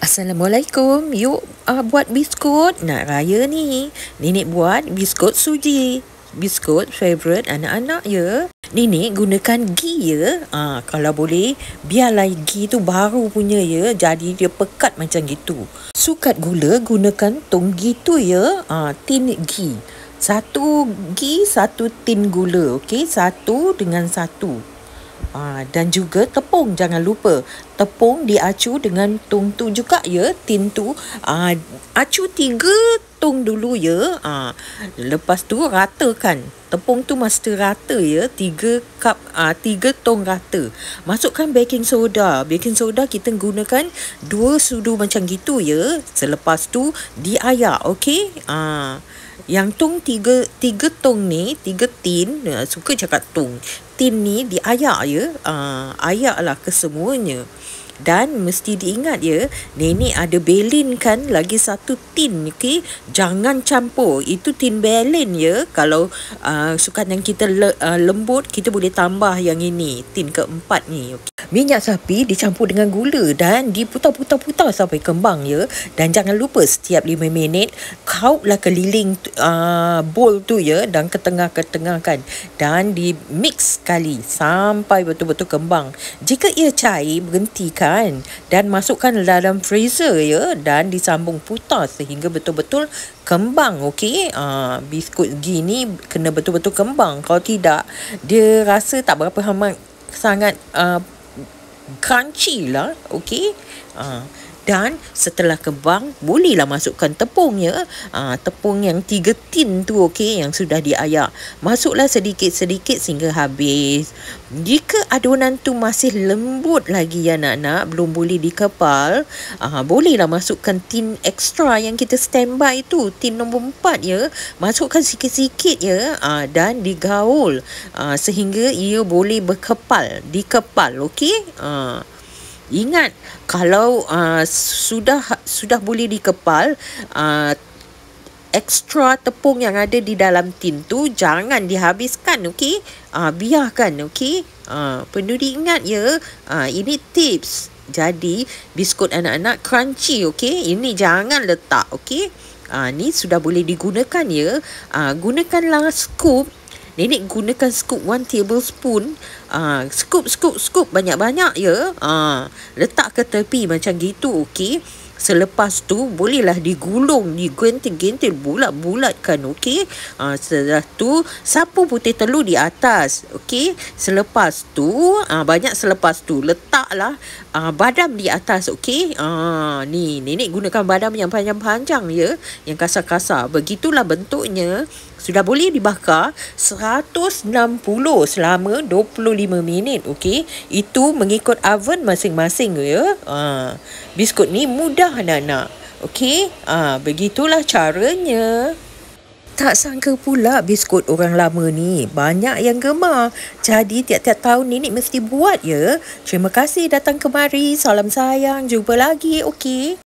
Assalamualaikum. Yuk buat biskut. Nak raya ni. Nenek buat biskut suji. Biskut favourite anak-anak ya. Nenek gunakan ghee ya. Kalau boleh biarlah ghee tu baru punya ya. Jadi dia pekat macam gitu. Sukat gula gunakan tong ghee tu ya. Tin ghee. Satu ghee, satu tin gula. Okey, satu dengan satu. Dan juga tepung, jangan lupa tepung diacu dengan tong tu juga ya, tin tu. Acu 3 tong dulu ya. Lepas tu ratakan, tepung tu mesti rata ya, 3 cup 3 tong rata. Masukkan baking soda. Baking soda kita gunakan 2 sudu macam gitu ya. Selepas tu diayak, okey. Yang tong 3 tong ni, 3 tin, suka cakap tong. Tin ni diayak ya. Ayaklah kesemuanya. Dan mesti diingat ya, nenek ada belin kan lagi satu tin, okey. Jangan campur. Itu tin belin ya. Kalau sukan yang kita lembut, kita boleh tambah yang ini, tin keempat ni. Okay. Minyak sapi dicampur dengan gula dan diputar-putar-putar sampai kembang ya. Dan jangan lupa setiap 5 minit kautlah keliling bowl tu ya, dan ketengah-ketengahkan dan di mix sekali sampai betul-betul kembang. Jika ia cair, berhentikan dan masukkan dalam freezer ya, dan disambung putar sehingga betul-betul kembang. Okey, biskut ghee ni kena betul-betul kembang. Kalau tidak, dia rasa tak berapa sangat crunchy lah. Okey. Dan setelah kembang, bolehlah masukkan tepung ya. Tepung yang 3 tin tu, okey, yang sudah diayak. Masuklah sedikit-sedikit sehingga habis. Jika adunan tu masih lembut lagi ya anak-anak, belum boleh dikepal, bolehlah masukkan tin extra yang kita standby tu, tin nombor 4 ya. Masukkan sikit-sikit ya, dan digaul sehingga ia boleh dikepal, okey. Ingat, kalau sudah boleh dikepal, ekstra tepung yang ada di dalam tin tu jangan dihabiskan, okey. Biarkan, okey. Perlu diingat ya. Ini tips. Jadi biskut anak-anak crunchy, okey. Ini jangan letak, okey. Ni sudah boleh digunakan ya. Gunakanlah scoop. Nenek gunakan scoop 1 tablespoon. Scoop banyak-banyak ya. Letak ke tepi macam gitu, okey. Selepas tu bolehlah digulung, digentil-gentil, bulat-bulatkan, okey. Setelah tu sapu putih telur di atas, okey. Selepas tu letaklah badam di atas, okey. Ni nenek gunakan badam yang panjang-panjang ya, yang kasar-kasar. Begitulah bentuknya. Sudah boleh dibakar 160 selama 25 minit, okey. Itu mengikut oven masing-masing ya. Biskut ni mudah anak-anak. Okey, begitulah caranya. Tak sangka pula biskut orang lama ni banyak yang gemar. Jadi tiap-tiap tahun nenek mesti buat ya. Terima kasih datang kemari. Salam sayang. Jumpa lagi, okey.